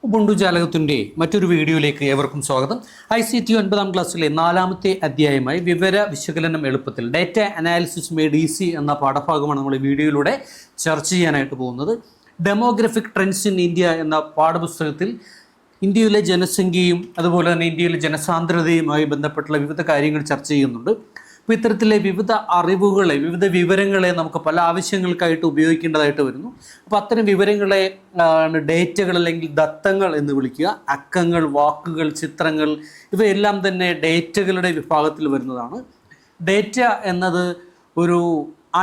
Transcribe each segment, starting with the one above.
Ubuntu ജാലകത്തിൻ്റെ മറ്റൊരു വീഡിയോയിലേക്ക് ഏവർക്കും സ്വാഗതം. ICT 9ാം ക്ലാസ്സിലെ 4ാമത്തെ അധ്യായമായി വിവര വിശകലനം എളുപ്പത്തിൽ ഡാറ്റ അനാലിസിസ് മെയ്ഡ് ഈസി എന്ന പാഠഭാഗമാണ് നമ്മൾ ഈ വീഡിയോയിലൂടെ ചർച്ച ചെയ്യാനായിട്ട് പോകുന്നത്. ഡെമോഗ്രഫിക് ട്രെൻഡ്സ് ഇൻ ഇന്ത്യ എന്ന പാഠപുസ്തകത്തിൽ ഇന്ത്യയിലെ ജനസംഖ്യയും അതുപോലെ തന്നെ ഇന്ത്യയിലെ ജനസാന്ദ്രതയുമായി ബന്ധപ്പെട്ടുള്ള വിവിധ കാര്യങ്ങൾ ചർച്ച ചെയ്യുന്നുണ്ട്. അപ്പോൾ ഇത്തരത്തിലെ വിവിധ അറിവുകളെ, വിവിധ വിവരങ്ങളെ നമുക്ക് പല ആവശ്യങ്ങൾക്കായിട്ട് ഉപയോഗിക്കേണ്ടതായിട്ട് വരുന്നു. അപ്പോൾ അത്തരം വിവരങ്ങളെ ഡേറ്റകൾ അല്ലെങ്കിൽ ദത്തങ്ങൾ എന്ന് വിളിക്കുക. അക്കങ്ങൾ, വാക്കുകൾ, ചിത്രങ്ങൾ ഇവയെല്ലാം തന്നെ ഡേറ്റകളുടെ വിഭാഗത്തിൽ വരുന്നതാണ്. ഡേറ്റ എന്നത് ഒരു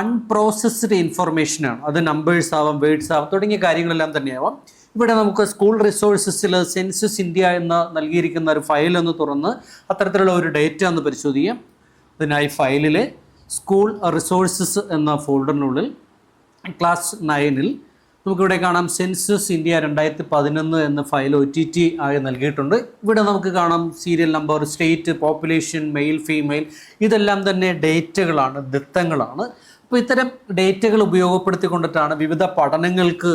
അൺപ്രോസസ്ഡ് ഇൻഫർമേഷനാണ്. അത് നമ്പേഴ്സ് ആവാം, വേർഡ്സ് ആവാം, തുടങ്ങിയ കാര്യങ്ങളെല്ലാം തന്നെയാവാം. ഇവിടെ നമുക്ക് സ്കൂൾ റിസോഴ്സസിൽ സെൻസസ് ഇന്ത്യ എന്ന് നൽകിയിരിക്കുന്ന ഒരു ഫയൽ ഒന്ന് തുറന്ന് അത്തരത്തിലുള്ള ഒരു ഡേറ്റ ഒന്ന് പരിശോധിക്കാം. അതിനായി ഫയലിലെ സ്കൂൾ റിസോഴ്സസ് എന്ന ഫോൾഡറിനുള്ളിൽ ക്ലാസ് 9-ൽ നമുക്കിവിടെ കാണാം സെൻസസ് ഇന്ത്യ 2011 എന്ന ഫയൽ OTT ആയി നൽകിയിട്ടുണ്ട്. ഇവിടെ നമുക്ക് കാണാം serial number, state, population, male, female, ഇതെല്ലാം തന്നെ ഡേറ്റകളാണ്, ദത്തങ്ങളാണ്. അപ്പോൾ ഇത്തരം ഡേറ്റകൾ ഉപയോഗപ്പെടുത്തിക്കൊണ്ടിട്ടാണ് വിവിധ പഠനങ്ങൾക്ക്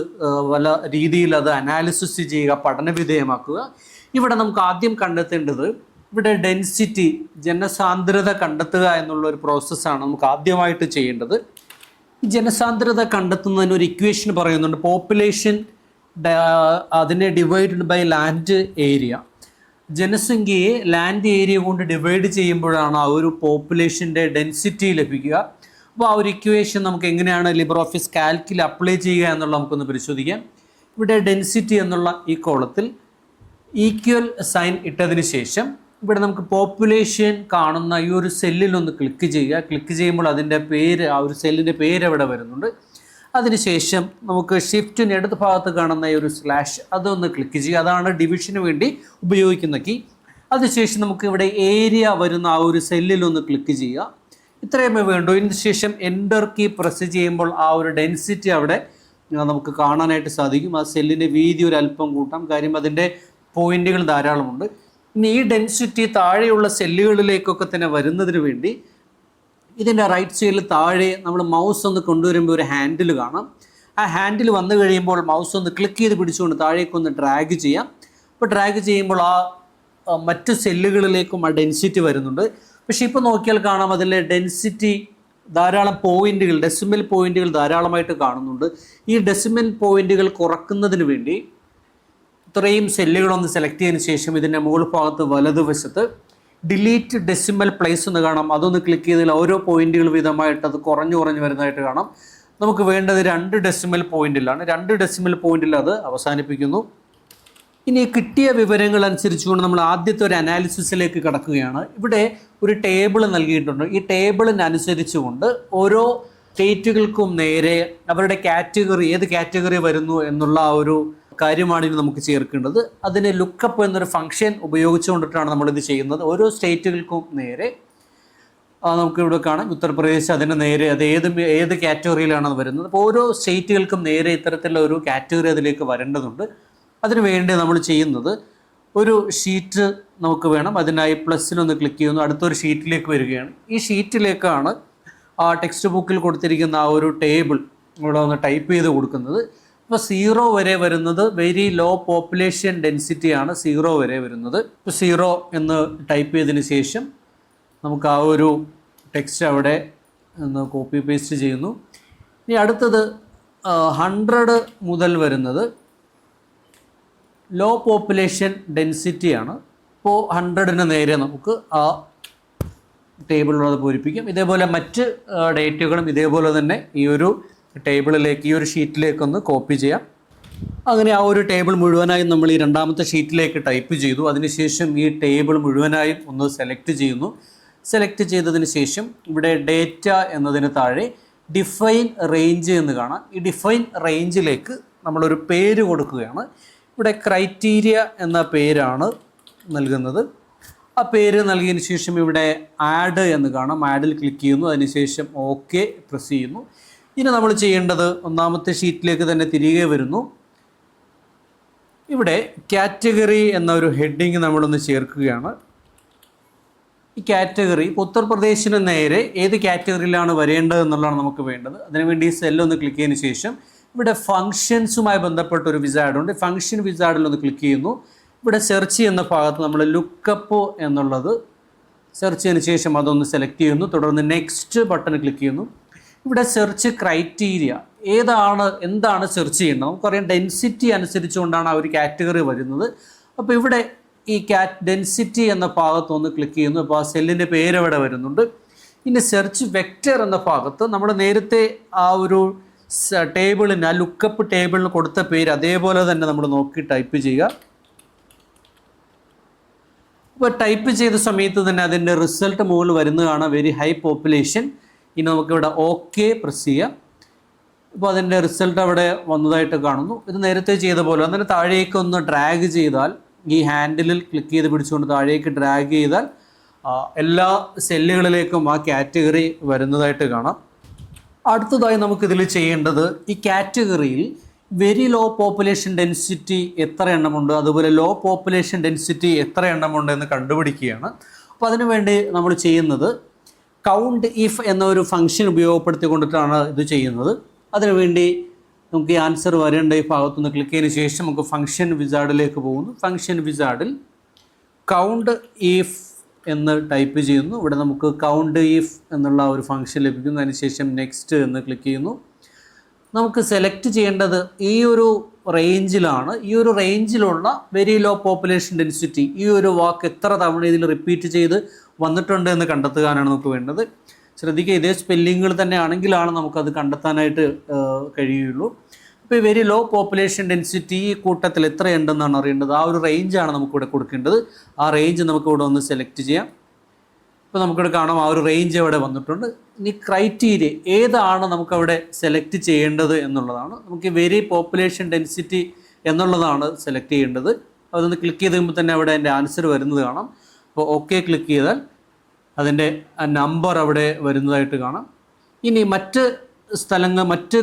പല രീതിയിൽ അത് അനാലിസിസ് ചെയ്യുക, പഠനവിധേയമാക്കുക. ഇവിടെ നമുക്ക് ആദ്യം കണ്ടെത്തേണ്ടത് ഇവിടെ ഡെൻസിറ്റി, ജനസാന്ദ്രത കണ്ടെത്തുക എന്നുള്ള ഒരു പ്രോസസ്സാണ് നമുക്ക് ആദ്യമായിട്ട് ചെയ്യേണ്ടത്. ജനസാന്ദ്രത കണ്ടെത്തുന്നതിന് ഒരു ഇക്വേഷൻ പറയുന്നുണ്ട്. പോപ്പുലേഷൻ അതിനെ ഡിവൈഡഡ് ബൈ ലാൻഡ് ഏരിയ. ജനസംഖ്യയെ ലാൻഡ് ഏരിയ കൊണ്ട് ഡിവൈഡ് ചെയ്യുമ്പോഴാണ് ആ ഒരു പോപ്പുലേഷൻ്റെ ഡെൻസിറ്റി ലഭിക്കുക. അപ്പോൾ ആ ഒരു ഇക്വേഷൻ നമുക്ക് എങ്ങനെയാണ് ലിബ്രെ ഓഫീസ് കാൽക്കിൽ അപ്ലൈ ചെയ്യുക എന്നുള്ളത് നമുക്കൊന്ന് പരിശോധിക്കാം. ഇവിടെ ഡെൻസിറ്റി എന്നുള്ള ഈ കോളത്തിൽ ഈക്വൽ സൈൻ ഇട്ടതിന് ശേഷം ഇവിടെ നമുക്ക് പോപ്പുലേഷൻ കാണുന്ന ഈ ഒരു സെല്ലിലൊന്ന് ക്ലിക്ക് ചെയ്യുക. ക്ലിക്ക് ചെയ്യുമ്പോൾ അതിൻ്റെ പേര്, ആ ഒരു സെല്ലിൻ്റെ പേര് അവിടെ വരുന്നുണ്ട്. അതിനുശേഷം നമുക്ക് ഷിഫ്റ്റിന് ഇടത് ഭാഗത്ത് കാണുന്ന ഈ ഒരു സ്ലാഷ് അതൊന്ന് ക്ലിക്ക് ചെയ്യുക. അതാണ് ഡിവിഷന് വേണ്ടി ഉപയോഗിക്കുന്ന കീ. അതിനുശേഷം നമുക്ക് ഇവിടെ ഏരിയ വരുന്ന ആ ഒരു സെല്ലിലൊന്ന് ക്ലിക്ക് ചെയ്യുക. ഇത്രയുമേ വേണ്ടൂ. ഇതിന് ശേഷം എൻ്റർ കീ പ്രസ് ചെയ്യുമ്പോൾ ആ ഒരു ഡെൻസിറ്റി അവിടെ നമുക്ക് കാണാനായിട്ട് സാധിക്കും. ആ സെല്ലിൻ്റെ വീതി ഒരു അല്പം കൂട്ടാം, കാര്യം അതിൻ്റെ പോയിന്റുകൾ ധാരാളമുണ്ട്. ഇനി ഈ ഡെൻസിറ്റി താഴെയുള്ള സെല്ലുകളിലേക്കൊക്കെ തന്നെ വരുന്നതിന് വേണ്ടി ഇതിൻ്റെ റൈറ്റ് സൈഡിൽ താഴെ നമ്മൾ മൗസ് ഒന്ന് കൊണ്ടുവരുമ്പോൾ ഒരു ഹാൻഡിൽ കാണാം. ആ ഹാൻഡിൽ വന്നു കഴിയുമ്പോൾ മൗസ് ഒന്ന് ക്ലിക്ക് ചെയ്ത് പിടിച്ചുകൊണ്ട് താഴേക്കൊന്ന് ഡ്രാഗ് ചെയ്യാം. അപ്പോൾ ഡ്രാഗ് ചെയ്യുമ്പോൾ ആ മറ്റ് സെല്ലുകളിലേക്കും ആ ഡെൻസിറ്റി വരുന്നുണ്ട്. പക്ഷേ ഇപ്പോൾ നോക്കിയാൽ കാണാം അതിലെ ഡെൻസിറ്റി ധാരാളം പോയിന്റുകൾ, ഡെസിമൽ പോയിന്റുകൾ ധാരാളമായിട്ട് കാണുന്നുണ്ട്. ഈ ഡെസിമൽ പോയിന്റുകൾ കുറക്കുന്നതിന് വേണ്ടി ഇത്രയും സെല്ലുകളൊന്ന് സെലക്ട് ചെയ്തതിന് ശേഷം ഇതിൻ്റെ മുകൾ ഭാഗത്ത് വലതുവശത്ത് ഡിലീറ്റ് ഡെസിമൽ പ്ലേസ് എന്ന് കാണാം. അതൊന്ന് ക്ലിക്ക് ചെയ്താൽ ഓരോ പോയിന്റുകൾ വീതമായിട്ട് അത് കുറഞ്ഞു വരുന്നതായിട്ട് കാണാം. നമുക്ക് വേണ്ടത് 2 ഡെസിമൽ പോയിന്റിലാണ്. 2 ഡെസിമൽ പോയിന്റിൽ അത് അവസാനിപ്പിക്കുന്നു. ഇനി കിട്ടിയ വിവരങ്ങൾ അനുസരിച്ചുകൊണ്ട് നമ്മൾ ആദ്യത്തെ ഒരു അനാലിസിസിലേക്ക് കടക്കുകയാണ്. ഇവിടെ ഒരു ടേബിൾ നൽകിയിട്ടുണ്ട്. ഈ ടേബിളിനനുസരിച്ചുകൊണ്ട് ഓരോ സ്റ്റേറ്റുകൾക്കും നേരെ അവരുടെ കാറ്റഗറി, ഏത് കാറ്റഗറി വരുന്നു എന്നുള്ള ആ ഒരു കാര്യമാണ് ഇനി നമുക്ക് ചേർക്കേണ്ടത്. അതിന് ലുക്കപ്പ് എന്നൊരു ഫംഗ്ഷൻ ഉപയോഗിച്ചുകൊണ്ടിട്ടാണ് നമ്മളിത് ചെയ്യുന്നത്. ഓരോ സ്റ്റേറ്റുകൾക്കും നേരെ നമുക്കിവിടെ കാണാം ഉത്തർപ്രദേശ്, അതിന് നേരെ അത് ഏത് കാറ്റഗറിയിലാണ് വരുന്നത്. അപ്പോൾ ഓരോ സ്റ്റേറ്റുകൾക്കും നേരെ ഇത്തരത്തിലുള്ള ഒരു കാറ്റഗറി അതിലേക്ക് വരേണ്ടതുണ്ട്. അതിനു വേണ്ടി നമ്മൾ ചെയ്യുന്നത് ഒരു ഷീറ്റ് നമുക്ക് വേണം. അതിനായി പ്ലസ്സിലൊന്ന് ക്ലിക്ക് ചെയ്യുന്നു, അടുത്തൊരു ഷീറ്റിലേക്ക് വരികയാണ്. ഈ ഷീറ്റിലേക്കാണ് ആ ടെക്സ്റ്റ് ബുക്കിൽ കൊടുത്തിരിക്കുന്ന ആ ഒരു ടേബിൾ ഇവിടെ ഒന്ന് ടൈപ്പ് ചെയ്ത് കൊടുക്കുന്നത്. ഇപ്പോൾ 0 വരെ വരുന്നത് വെരി ലോ പോപ്പുലേഷൻ ഡെൻസിറ്റിയാണ്. 0 വരെ വരുന്നത്. ഇപ്പോൾ 0 എന്ന് ടൈപ്പ് ചെയ്തതിന് ശേഷം നമുക്ക് ആ ഒരു ടെക്സ്റ്റ് അവിടെ ഒന്ന് കോപ്പി പേസ്റ്റ് ചെയ്യുന്നു. ഇനി അടുത്തത് 100 മുതൽ വരുന്നത് ലോ പോപ്പുലേഷൻ ഡെൻസിറ്റിയാണ്. ഇപ്പോൾ 100ന് നേരെ നമുക്ക് ആ ടേബിളിലത് പൂരിപ്പിക്കും. ഇതേപോലെ മറ്റ് ഡേറ്റുകളും ഇതേപോലെ തന്നെ ഈ ഒരു ടേബിളിലേക്ക്, ഈ ഒരു ഷീറ്റിലേക്കൊന്ന് കോപ്പി ചെയ്യാം. അങ്ങനെ ആ ഒരു ടേബിൾ മുഴുവനായും നമ്മൾ ഈ രണ്ടാമത്തെ ഷീറ്റിലേക്ക് ടൈപ്പ് ചെയ്തു. അതിനുശേഷം ഈ ടേബിൾ മുഴുവനായും ഒന്ന് സെലക്ട് ചെയ്യുന്നു. സെലക്ട് ചെയ്തതിന് ശേഷം ഇവിടെ ഡേറ്റ എന്നതിന് താഴെ ഡിഫൈൻ റേഞ്ച് എന്ന് കാണാം. ഈ ഡിഫൈൻ റേഞ്ചിലേക്ക് നമ്മളൊരു പേര് കൊടുക്കുകയാണ്. ഇവിടെ ക്രൈറ്റീരിയ എന്ന പേരാണ് നൽകുന്നത്. ആ പേര് നൽകിയതിന് ശേഷം ഇവിടെ ആഡ് എന്ന് കാണാം. ആഡിൽ ക്ലിക്ക് ചെയ്യുന്നു. അതിനുശേഷം ഓക്കെ പ്രസ് ചെയ്യുന്നു. ഇനി നമ്മൾ ചെയ്യേണ്ടത് ഒന്നാമത്തെ ഷീറ്റിലേക്ക് തന്നെ തിരികെ വരുന്നു. ഇവിടെ കാറ്റഗറി എന്ന ഒരു ഹെഡിങ് നമ്മളൊന്ന് ചേർക്കുകയാണ്. ഈ കാറ്റഗറി ഉത്തർപ്രദേശിന് നേരെ ഏത് കാറ്റഗറിയിലാണ് വരേണ്ടത് എന്നുള്ളതാണ് നമുക്ക് വേണ്ടത്. അതിനുവേണ്ടി ഈ സെല്ലൊന്ന് ക്ലിക്ക് ചെയ്തതിന് ശേഷം ഇവിടെ ഫങ്ഷൻസുമായി ബന്ധപ്പെട്ട ഒരു വിസാർഡ് ഉണ്ട്. ഫങ്ഷൻ വിസാർഡിൽ ഒന്ന് ക്ലിക്ക് ചെയ്യുന്നു. ഇവിടെ സെർച്ച് ചെയ്യുന്ന ഭാഗത്ത് നമ്മൾ ലുക്കപ്പ് എന്നുള്ളത് സെർച്ച് ചെയ്തതിന് ശേഷം അതൊന്ന് സെലക്ട് ചെയ്യുന്നു. തുടർന്ന് നെക്സ്റ്റ് ബട്ടൺ ക്ലിക്ക് ചെയ്യുന്നു. ഇവിടെ സെർച്ച് ക്രൈറ്റീരിയ എന്താണ് സെർച്ച് ചെയ്യേണ്ടത്. നമുക്കറിയാം ഡെൻസിറ്റി അനുസരിച്ചുകൊണ്ടാണ് ആ ഒരു കാറ്റഗറി വരുന്നത്. അപ്പോൾ ഇവിടെ ഈ ഡെൻസിറ്റി എന്ന ഭാഗത്തൊന്ന് ക്ലിക്ക് ചെയ്യുന്നു. അപ്പോൾ ആ സെല്ലിൻ്റെ പേര് അവിടെ വരുന്നുണ്ട്. ഇനി സെർച്ച് വെക്റ്റർ എന്ന ഭാഗത്ത് നമ്മൾ നേരത്തെ ആ ഒരു ടേബിളിന്, ആ ലുക്കപ്പ് ടേബിളിന് കൊടുത്ത പേര് അതേപോലെ തന്നെ നമ്മൾ നോക്കി ടൈപ്പ് ചെയ്യുക. അപ്പോൾ ടൈപ്പ് ചെയ്ത സമയത്ത് തന്നെ അതിൻ്റെ റിസൾട്ട് മുകളിൽ വരുന്നതാണ് വെരി ഹൈ പോപ്പുലേഷൻ. ഇനി നമുക്കിവിടെ ഓക്കെ പ്രസ് ചെയ്യാം. അപ്പോൾ അതിൻ്റെ റിസൾട്ട് അവിടെ വന്നതായിട്ട് കാണുന്നു. ഇത് നേരത്തെ ചെയ്ത പോലെ അന്നേരം താഴേക്ക് ഒന്ന് ഡ്രാഗ് ചെയ്താൽ, ഈ ഹാൻഡിലിൽ ക്ലിക്ക് ചെയ്ത് പിടിച്ചുകൊണ്ട് താഴേക്ക് ഡ്രാഗ് ചെയ്താൽ എല്ലാ സെല്ലുകളിലേക്കും ആ കാറ്റഗറി വരുന്നതായിട്ട് കാണാം. അടുത്തതായി നമുക്കിതിൽ ചെയ്യേണ്ടത് ഈ കാറ്റഗറിയിൽ വെരി ലോ പോപ്പുലേഷൻ ഡെൻസിറ്റി എത്ര എണ്ണമുണ്ട്, അതുപോലെ ലോ പോപ്പുലേഷൻ ഡെൻസിറ്റി എത്ര എണ്ണമുണ്ട് എന്ന് കണ്ടുപിടിക്കുകയാണ്. അപ്പോൾ അതിനുവേണ്ടി നമ്മൾ ചെയ്യുന്നത് കൗണ്ട് ഇഫ് എന്ന ഒരു ഫംഗ്ഷൻ ഉപയോഗപ്പെടുത്തിക്കൊണ്ടിട്ടാണ് ഇത് ചെയ്യുന്നത്. അതിനുവേണ്ടി നമുക്ക് ഈ ആൻസർ വരേണ്ട ഈ ഭാഗത്തുനിന്ന് ക്ലിക്ക് ചെയ്തതിന് ശേഷം നമുക്ക് ഫംഗ്ഷൻ വിസാർഡിലേക്ക് പോകുന്നു. ഫംഗ്ഷൻ വിസാർഡിൽ കൗണ്ട് ഇഫ് എന്ന് ടൈപ്പ് ചെയ്യുന്നു. ഇവിടെ നമുക്ക് കൗണ്ട് ഇഫ് എന്നുള്ള ഒരു ഫംഗ്ഷൻ ലഭിക്കുന്നു. അതിനുശേഷം നെക്സ്റ്റ് എന്ന് ക്ലിക്ക് ചെയ്യുന്നു. നമുക്ക് സെലക്ട് ചെയ്യേണ്ടത് ഈ ഒരു റേഞ്ചിലാണ്. ഈ ഒരു റേഞ്ചിലുള്ള വെരി ലോ പോപ്പുലേഷൻ ഡെൻസിറ്റി, ഈ ഒരു വാക്ക് എത്ര തവണ ഇതിൽ റിപ്പീറ്റ് ചെയ്ത് വന്നിട്ടുണ്ട് എന്ന് കണ്ടെത്തുവാനാണ് നമുക്ക് വേണ്ടത്. ശ്രദ്ധിക്കുക, ഇതേ സ്പെല്ലിങ്ങുകൾ തന്നെ ആണെങ്കിലാണ് നമുക്കത് കണ്ടെത്താനായിട്ട് കഴിയുള്ളൂ. അപ്പോൾ ഈ വെരി ലോ പോപ്പുലേഷൻ ഡെൻസിറ്റി ഈ കൂട്ടത്തിൽ എത്രയുണ്ടെന്നാണ് അറിയേണ്ടത്. ആ ഒരു റേഞ്ചാണ് നമുക്കിവിടെ കൊടുക്കേണ്ടത്. ആ റേഞ്ച് നമുക്കിവിടെ ഒന്ന് സെലക്ട് ചെയ്യാം. ഇപ്പോൾ നമുക്കിവിടെ കാണാം ആ ഒരു റേഞ്ച് അവിടെ വന്നിട്ടുണ്ട്. ഇനി ക്രൈറ്റീരിയ ഏതാണ് നമുക്കവിടെ സെലക്ട് ചെയ്യേണ്ടത് എന്നുള്ളതാണ്. നമുക്ക് വെരി പോപ്പുലേഷൻ ഡെൻസിറ്റി എന്നുള്ളതാണ് സെലക്ട് ചെയ്യേണ്ടത്. അതൊന്ന് ക്ലിക്ക് ചെയ്ത് കഴിയുമ്പോൾ തന്നെ അവിടെ എൻ്റെ ആൻസർ വരുന്നത് കാണാം. അപ്പോൾ ഓക്കെ ക്ലിക്ക് ചെയ്താൽ അതിൻ്റെ നമ്പർ അവിടെ വരുന്നതായിട്ട് കാണാം. ഇനി മറ്റ്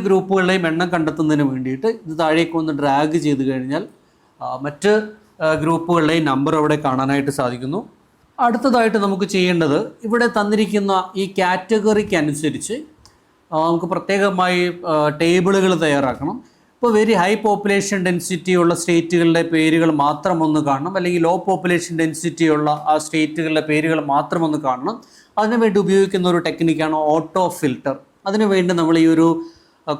ഗ്രൂപ്പുകളുടെയും എണ്ണം കണ്ടെത്തുന്നതിന് വേണ്ടിയിട്ട് ഇത് താഴേക്ക് ഒന്ന് ഡ്രാഗ് ചെയ്ത് കഴിഞ്ഞാൽ മറ്റ് ഗ്രൂപ്പുകളുടെയും നമ്പർ അവിടെ കാണാനായിട്ട് സാധിക്കുന്നു. അടുത്തതായിട്ട് നമുക്ക് ചെയ്യേണ്ടത് ഇവിടെ തന്നിരിക്കുന്ന ഈ കാറ്റഗറിക്ക് അനുസരിച്ച് നമുക്ക് പ്രത്യേകമായി ടേബിളുകൾ തയ്യാറാക്കണം. ഇപ്പോൾ വെരി ഹൈ പോപ്പുലേഷൻ ഡെൻസിറ്റി ഉള്ള സ്റ്റേറ്റുകളുടെ പേരുകൾ മാത്രം ഒന്ന് കാണണം, അല്ലെങ്കിൽ ലോ പോപ്പുലേഷൻ ഡെൻസിറ്റി ഉള്ള ആ സ്റ്റേറ്റുകളുടെ പേരുകൾ മാത്രം ഒന്ന് കാണണം. അതിനുവേണ്ടി ഉപയോഗിക്കുന്ന ഒരു ടെക്നിക്കാണ് ഓട്ടോ ഫിൽട്ടർ. അതിനുവേണ്ടി നമ്മൾ ഈ ഒരു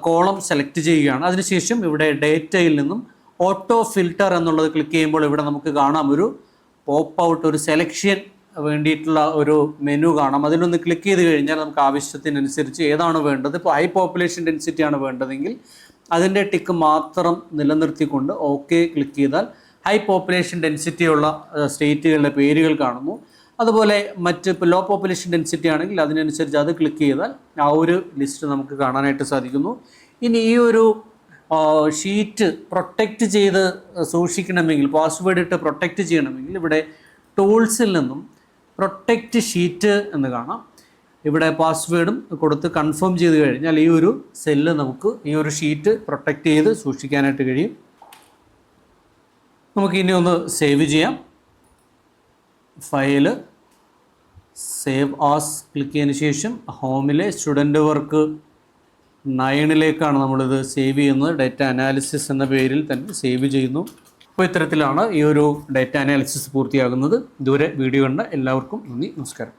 കോളം സെലക്ട് ചെയ്യുകയാണ്. അതിനുശേഷം ഇവിടെ ഡേറ്റയിൽ നിന്നും ഓട്ടോ ഫിൽട്ടർ എന്നുള്ളത് ക്ലിക്ക് ചെയ്യുമ്പോൾ ഇവിടെ നമുക്ക് കാണാം ഒരു പോപ്പ് ഔട്ട്, ഒരു സെലക്ഷൻ വേണ്ടിയിട്ടുള്ള ഒരു മെനു കാണാം. അതിലൊന്ന് ക്ലിക്ക് ചെയ്ത് കഴിഞ്ഞാൽ നമുക്ക് ആവശ്യത്തിനനുസരിച്ച് ഏതാണ് വേണ്ടത്. ഇപ്പോൾ ഹൈ പോപ്പുലേഷൻ ഡെൻസിറ്റി ആണ് വേണ്ടതെങ്കിൽ അതിൻ്റെ ടിക്ക് മാത്രം നിലനിർത്തിക്കൊണ്ട് ഓക്കെ ക്ലിക്ക് ചെയ്താൽ ഹൈ പോപ്പുലേഷൻ ഡെൻസിറ്റി ഉള്ള സ്റ്റേറ്റുകളുടെ പേരുകൾ കാണുന്നു. അതുപോലെ ഇപ്പോൾ ലോ പോപ്പുലേഷൻ ഡെൻസിറ്റി ആണെങ്കിൽ അതിനനുസരിച്ച് അത് ക്ലിക്ക് ചെയ്താൽ ആ ഒരു ലിസ്റ്റ് നമുക്ക് കാണാനായിട്ട് സാധിക്കുന്നു. ഇനി ഈ ഒരു ഷീറ്റ് പ്രൊട്ടക്റ്റ് ചെയ്ത് സൂക്ഷിക്കണമെങ്കിൽ, പാസ്വേഡ് ഇട്ട് പ്രൊട്ടക്റ്റ് ചെയ്യണമെങ്കിൽ ഇവിടെ ടൂൾസിൽ നിന്നും പ്രൊട്ടക്റ്റ് ഷീറ്റ് എന്ന് കാണാം. ഇവിടെ പാസ്വേഡും കൊടുത്ത് കൺഫേം ചെയ്ത് കഴിഞ്ഞാൽ ഈ ഒരു സെല്ല് നമുക്ക്, ഈ ഒരു ഷീറ്റ് പ്രൊട്ടക്റ്റ് ചെയ്ത് സൂക്ഷിക്കാനായിട്ട് കഴിയും. നമുക്ക് ഇനി ഒന്ന് സേവ് ചെയ്യാം. ഫയല് സേവ് ആസ് ക്ലിക്ക് ചെയ്തതിന് ശേഷം ഹോമിലെ സ്റ്റുഡൻറ്റ് വർക്ക് 9ലേക്കാണ് നമ്മളിത് സേവ് ചെയ്യുന്നത്. ഡേറ്റ അനാലിസിസ് എന്ന പേരിൽ തന്നെ സേവ് ചെയ്യുന്നു. അപ്പോൾ ഇത്തരത്തിലാണ് ഈ ഒരു ഡേറ്റ അനാലിസിസ് പൂർത്തിയാകുന്നത്. ഇതുവരെ വീഡിയോ കണ്ട എല്ലാവർക്കും നന്ദി, നമസ്കാരം.